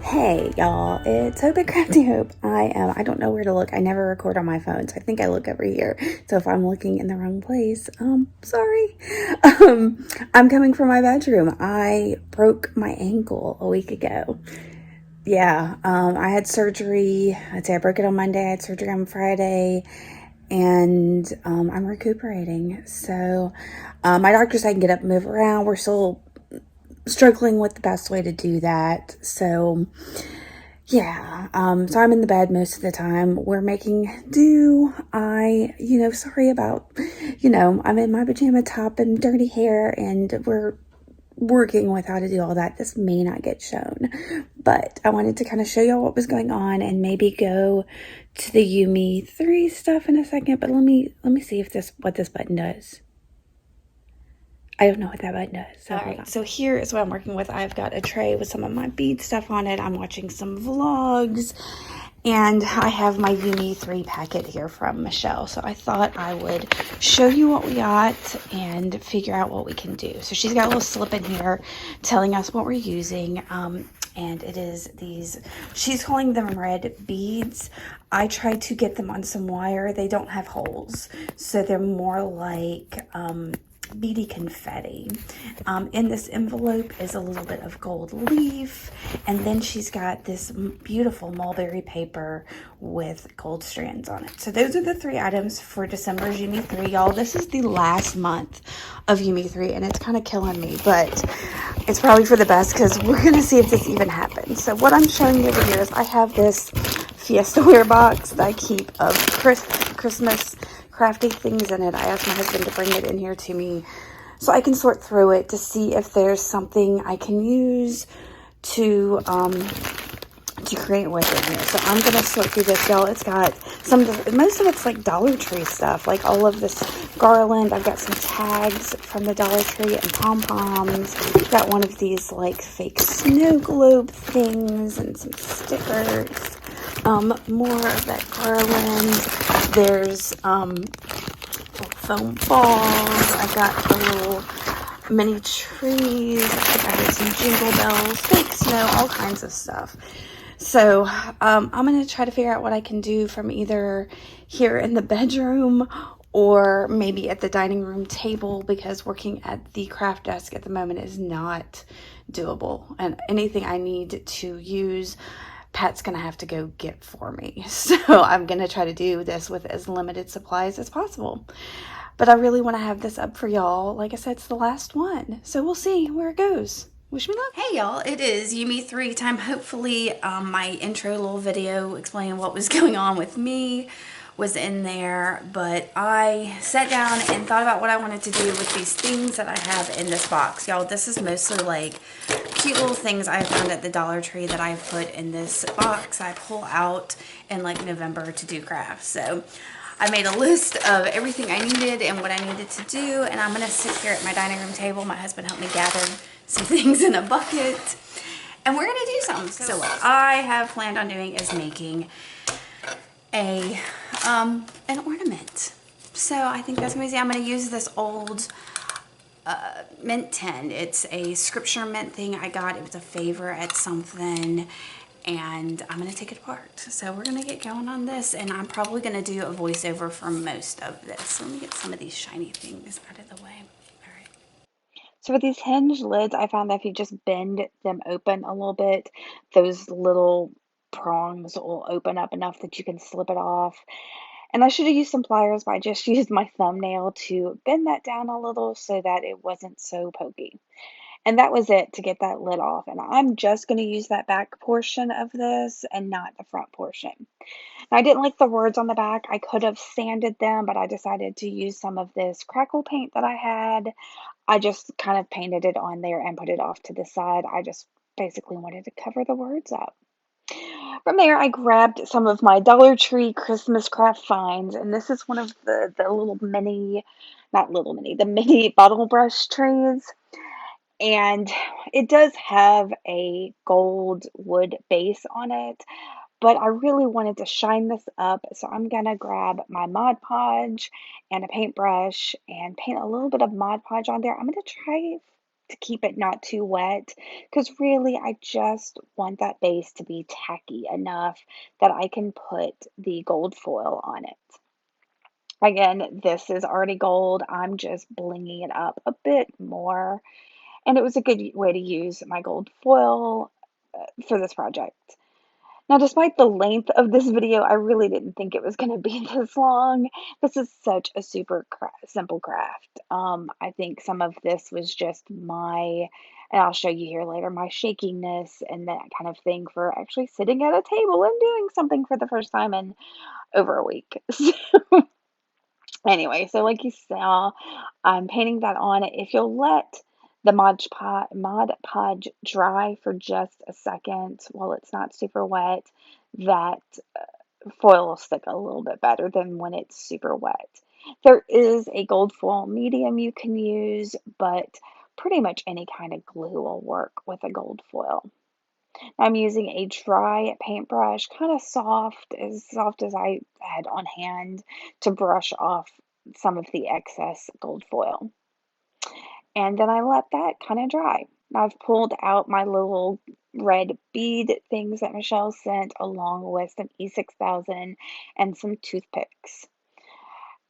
Hey y'all, it's Hope and Crafty Hope. I don't know where to look. I never record on my phone, so I think I look over here. So if I'm looking in the wrong place, sorry. I'm coming from my bedroom. I broke my ankle a week ago. Yeah, I had surgery. I'd say I broke it on Monday. I had surgery on Friday, and I'm recuperating. So my doctor said I can get up and move around. We're still struggling with the best way to do that. So yeah, so I'm in the bed most of the time. We're making do. Sorry about, I'm in my pajama top and dirty hair, and we're working with how to do all that. This may not get shown, but I wanted to kind of show y'all what was going on and maybe go to the Yumi 3 stuff in a second, but let me see if what this button does. I don't know what that button does. So Alright, so here is what I'm working with. I've got a tray with some of my bead stuff on it. I'm watching some vlogs. And I have my Yumi 3 packet here from Michelle. So I thought I would show you what we got and figure out what we can do. So she's got a little slip in here telling us what we're using. And it is these, she's calling them red beads. I tried to get them on some wire. They don't have holes. So they're more like beady confetti. In this envelope is a little bit of gold leaf, and then she's got this beautiful mulberry paper with gold strands on it. So those are the 3 items for December's Yumi 3. Y'all, this is the last month of Yumi 3, and it's kind of killing me, but it's probably for the best because we're going to see if this even happens. So what I'm showing you over here is I have this Fiesta Wear box that I keep of Christmas crafty things in it. I asked my husband to bring it in here to me so I can sort through it to see if there's something I can use to create with it here. So I'm gonna sort through this, y'all. It's got most of it's like Dollar Tree stuff, like all of this garland. I've got some tags from the Dollar Tree and pom-poms. Got one of these like fake snow globe things and some stickers. More of that garland. There's foam balls. I got a little mini trees. I think I got some jingle bells, fake snow, all kinds of stuff. So I'm going to try to figure out what I can do from either here in the bedroom or maybe at the dining room table, because working at the craft desk at the moment is not doable. And anything I need to use, Pat's gonna have to go get for me. So I'm gonna try to do this with as limited supplies as possible. But I really want to have this up for y'all. Like I said, it's the last one. So we'll see where it goes. Wish me luck. Hey y'all, it is Yumi 3 time. Hopefully my intro little video explaining what was going on with me was in there, but I sat down and thought about what I wanted to do with these things that I have in this box. Y'all, this is mostly like cute little things I found at the Dollar Tree that I've put in this box I pull out in like November to do crafts. So I made a list of everything I needed and what I needed to do, and I'm gonna sit here at my dining room table. My husband helped me gather some things in a bucket, and we're gonna do something. So what I have planned on doing is making an ornament. So I think that's amazing. I'm going to use this old mint tin. It's a scripture mint thing I got. It was a favor at something, and I'm going to take it apart. So we're going to get going on this, and I'm probably going to do a voiceover for most of this. So let me get some of these shiny things out of the way. All right. So with these hinge lids, I found that if you just bend them open a little bit, those little prongs will open up enough that you can slip it off. And I should have used some pliers, but I just used my thumbnail to bend that down a little so that it wasn't so pokey. And that was it to get that lid off. And I'm just going to use that back portion of this and not the front portion. Now, I didn't like the words on the back. I could have sanded them, but I decided to use some of this crackle paint that I had. I just kind of painted it on there and put it off to the side. I just basically wanted to cover the words up. From there, I grabbed some of my Dollar Tree Christmas craft finds, and this is one of the little mini, not little mini, the mini bottle brush trays. And it does have a gold wood base on it, but I really wanted to shine this up, so I'm gonna grab my Mod Podge and a paintbrush and paint a little bit of Mod Podge on there. I'm gonna try to keep it not too wet, because really I just want that base to be tacky enough that I can put the gold foil on it. Again, this is already gold. I'm just blinging it up a bit more. And it was a good way to use my gold foil for this project. Now, despite the length of this video, I really didn't think it was going to be this long. This is such a super simple craft. I think some of this was just and I'll show you here later, my shakiness and that kind of thing for actually sitting at a table and doing something for the first time in over a week. Anyway, so like you saw, I'm painting that on. If you'll let the Mod Podge dry for just a second while it's not super wet, that foil will stick a little bit better than when it's super wet. There is a gold foil medium you can use, but pretty much any kind of glue will work with a gold foil. I'm using a dry paintbrush, kind of soft as I had on hand, to brush off some of the excess gold foil. And then I let that kind of dry. I've pulled out my little red bead things that Michelle sent, along with some E6000 and some toothpicks.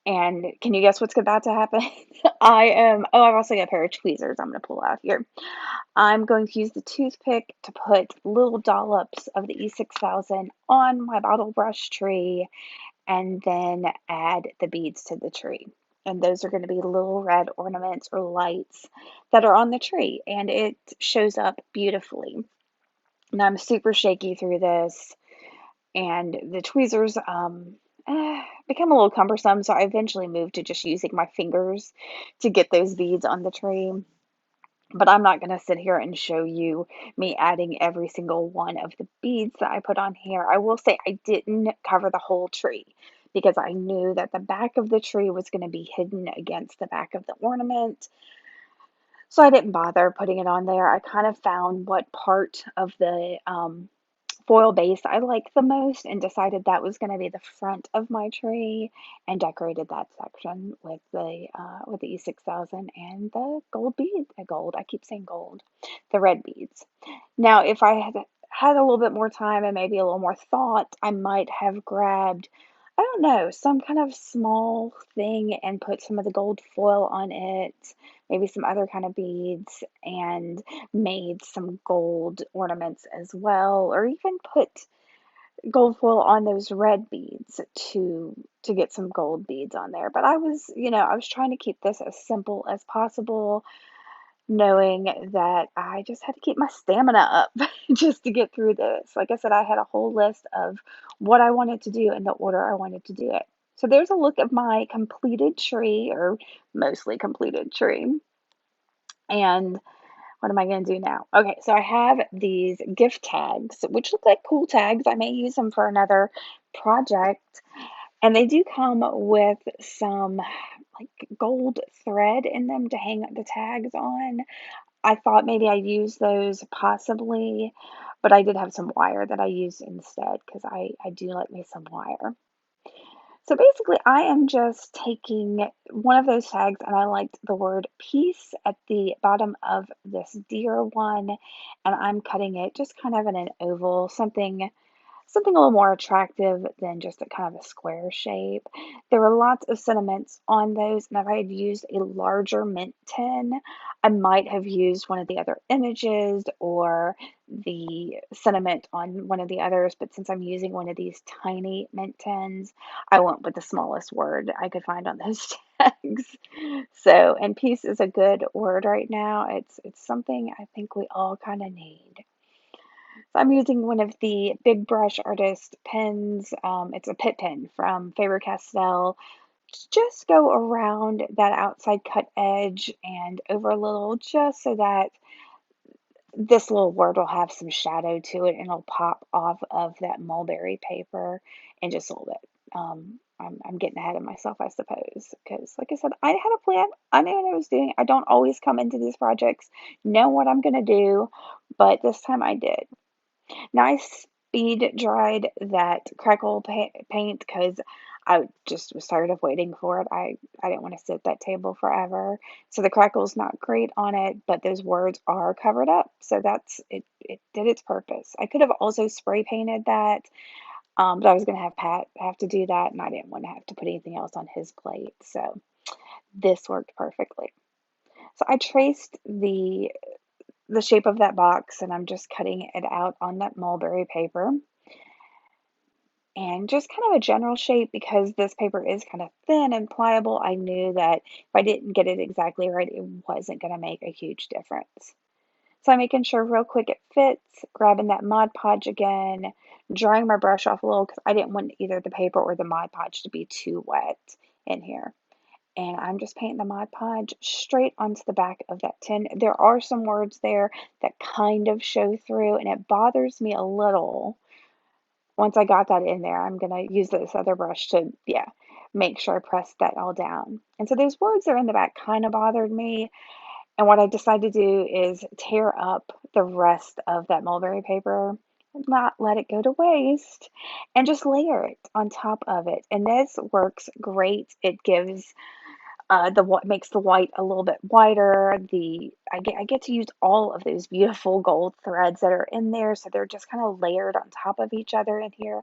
And can you guess what's about to happen? I've also got a pair of tweezers I'm going to pull out here. I'm going to use the toothpick to put little dollops of the E6000 on my bottle brush tree and then add the beads to the tree. And those are going to be little red ornaments or lights that are on the tree, and it shows up beautifully. And I'm super shaky through this, and the tweezers become a little cumbersome, so I eventually moved to just using my fingers to get those beads on the tree. But I'm not going to sit here and show you me adding every single one of the beads that I put on here. I will say I didn't cover the whole tree because I knew that the back of the tree was going to be hidden against the back of the ornament. So I didn't bother putting it on there. I kind of found what part of the foil base I liked the most and decided that was going to be the front of my tree, and decorated that section with the E6000 and the gold beads. Gold, I keep saying gold, the red beads. Now, if I had a little bit more time and maybe a little more thought, I might have grabbed, I don't know, some kind of small thing and put some of the gold foil on it, maybe some other kind of beads, and made some gold ornaments as well, or even put gold foil on those red beads to get some gold beads on there. But I was trying to keep this as simple as possible, knowing that I just had to keep my stamina up just to get through this. Like I said, I had a whole list of what I wanted to do and the order I wanted to do it. So there's a look of my completed tree, or mostly completed tree. And what am I going to do now? Okay, so I have these gift tags, which look like cool tags. I may use them for another project. And they do come with some like gold thread in them to hang the tags on. I thought maybe I'd use those possibly, but I did have some wire that I used instead because I do like me some wire. So basically, I am just taking one of those tags, and I liked the word peace at the bottom of this deer one, and I'm cutting it just kind of in an oval, something a little more attractive than just a kind of a square shape. There were lots of sentiments on those, and if I had used a larger mint tin, I might have used one of the other images or the sentiment on one of the others, but since I'm using one of these tiny mint tins, I went with the smallest word I could find on those tags. So, and peace is a good word right now. It's something I think we all kind of need. So I'm using one of the Big Brush Artist pens. It's a pit pen from Faber-Castell. Just go around that outside cut edge and over a little, just so that this little word will have some shadow to it and it'll pop off of that mulberry paper in just a little bit. I'm getting ahead of myself, I suppose, because like I said, I had a plan. I knew what I was doing. I don't always come into these projects know what I'm going to do, but this time I did. Now I speed dried that crackle paint because I just was tired of waiting for it. I didn't want to sit at that table forever. So the crackle's not great on it, but those words are covered up. So that's it, it did its purpose. I could have also spray painted that, but I was gonna have Pat have to do that, and I didn't want to have to put anything else on his plate. So this worked perfectly. So I traced the shape of that box, and I'm just cutting it out on that mulberry paper. And just kind of a general shape, because this paper is kind of thin and pliable. I knew that if I didn't get it exactly right, it wasn't going to make a huge difference. So I'm making sure real quick it fits, grabbing that Mod Podge again, drying my brush off a little because I didn't want either the paper or the Mod Podge to be too wet in here. And I'm just painting the Mod Podge straight onto the back of that tin. There are some words there that kind of show through, and it bothers me a little. Once I got that in there, I'm going to use this other brush to, yeah, make sure I press that all down. And so those words that are in the back kind of bothered me. And what I decided to do is tear up the rest of that mulberry paper, not let it go to waste, and just layer it on top of it. And this works great. It gives the what makes the white a little bit whiter. I get to use all of those beautiful gold threads that are in there, so they're just kind of layered on top of each other in here.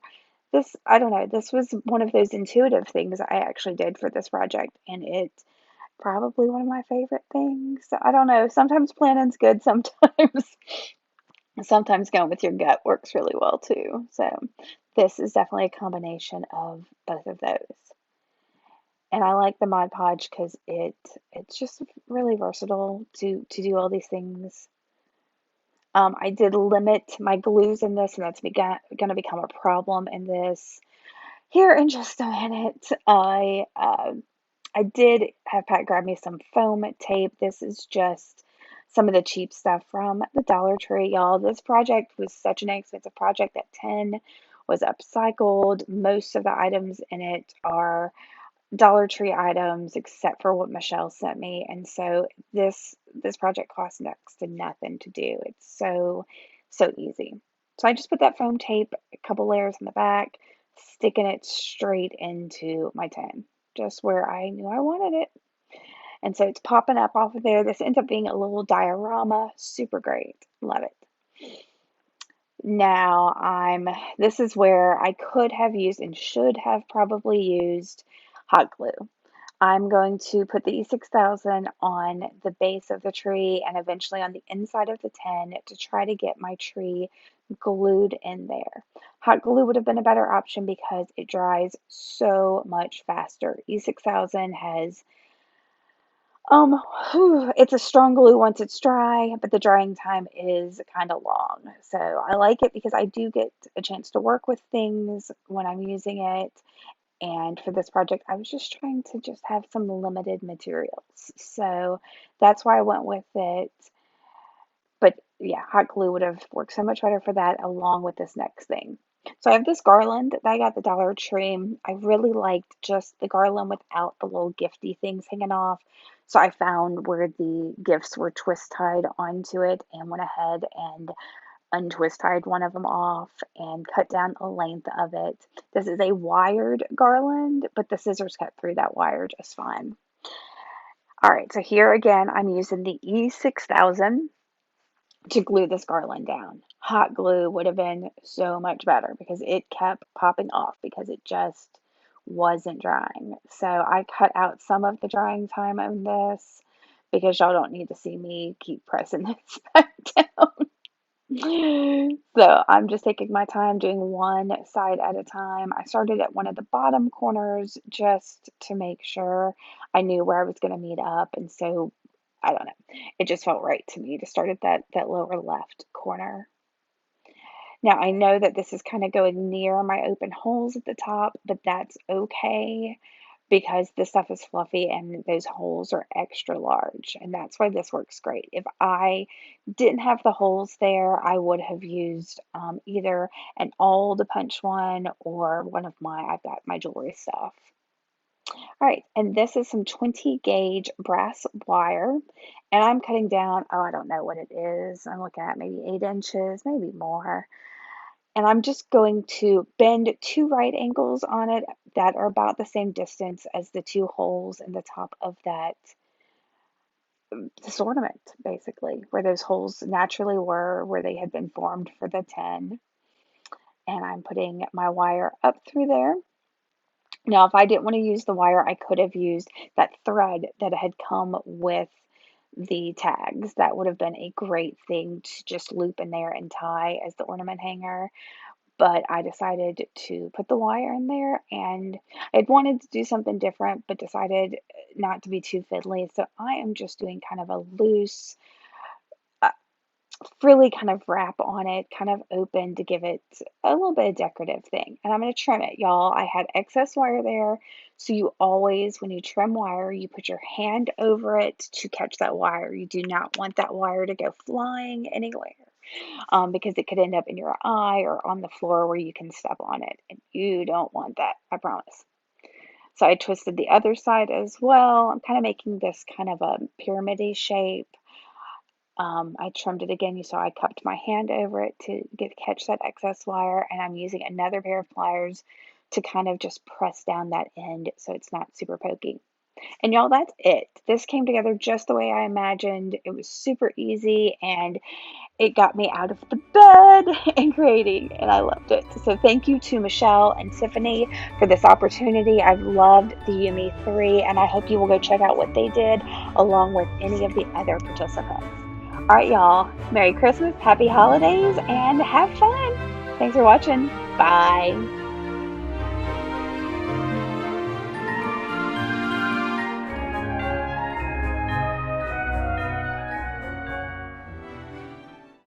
This, I don't know, this was one of those intuitive things I actually did for this project, and it's probably one of my favorite things. So I don't know, sometimes planning's good, sometimes going with your gut works really well too. So this is definitely a combination of both of those. And I like the Mod Podge because it's just really versatile to do all these things. I did limit my glues in this, and that's going to become a problem in this here in just a minute. I did have Pat grab me some foam tape. This is just some of the cheap stuff from the Dollar Tree, y'all. This project was such an expensive project that 10 was upcycled. Most of the items in it are Dollar Tree items except for what Michelle sent me. And so this project costs next to nothing to do. It's so easy. So I just put that foam tape, a couple layers in the back, sticking it straight into my tin, just where I knew I wanted it. And so it's popping up off of there. This ends up being a little diorama. Super great. Love it. Now this is where I could have used and should have probably used hot glue. I'm going to put the E6000 on the base of the tree and eventually on the inside of the tin to try to get my tree glued in there. Hot glue would have been a better option because it dries so much faster. E6000 has it's a strong glue once it's dry, but the drying time is kind of long. So I like it because I do get a chance to work with things when I'm using it. And for this project, I was just trying to just have some limited materials. So that's why I went with it. But yeah, hot glue would have worked so much better for that along with this next thing. So I have this garland that I got at the Dollar Tree. I really liked just the garland without the little gifty things hanging off. So I found where the gifts were twist tied onto it and went ahead and untwist tied one of them off and cut down a length of it. This is a wired garland, but the scissors cut through that wire just fine. All right, so here again, I'm using the E6000 to glue this garland down. Hot glue would have been so much better because it kept popping off because it just wasn't drying. So I cut out some of the drying time on this because y'all don't need to see me keep pressing this back down. So I'm just taking my time doing one side at a time. I started at one of the bottom corners just to make sure I knew where I was going to meet up. And so I don't know. It just felt right to me to start at that lower left corner. Now I know that this is kind of going near my open holes at the top, but that's okay because this stuff is fluffy and those holes are extra large, and that's why this works great. If I didn't have the holes there, I would have used either an awl to punch one or one of I've got my jewelry stuff. All right, and this is some 20 gauge brass wire, and I'm cutting down, oh, I don't know what it is. I'm looking at maybe 8 inches, maybe more. And I'm just going to bend 2 right angles on it that are about the same distance as the 2 holes in the top of that this ornament, basically, where those holes naturally were, where they had been formed for the 10. And I'm putting my wire up through there. Now, if I didn't want to use the wire, I could have used that thread that had come with the tags. That would have been a great thing to just loop in there and tie as the ornament hanger. But I decided to put the wire in there, and I'd wanted to do something different, but decided not to be too fiddly. So I am just doing kind of a loose, uh, frilly kind of wrap on it, kind of open to give it a little bit of decorative thing. And I'm going to trim it, y'all. I had excess wire there. So you always, when you trim wire, you put your hand over it to catch that wire. You do not want that wire to go flying anywhere, because it could end up in your eye or on the floor where you can step on it. And you don't want that, I promise. So I twisted the other side as well. I'm kind of making this kind of a pyramid-y shape. I trimmed it again. You saw I cupped my hand over it to catch that excess wire, and I'm using another pair of pliers to kind of just press down that end so it's not super pokey. And y'all, that's it. This came together just the way I imagined. It was super easy, and it got me out of the bed and creating, and I loved it. So thank you to Michelle and Tiffany for this opportunity. I've loved the Yumi 3, and I hope you will go check out what they did along with any of the other participants. All right, y'all. Merry Christmas, happy holidays, and have fun. Thanks for watching. Bye.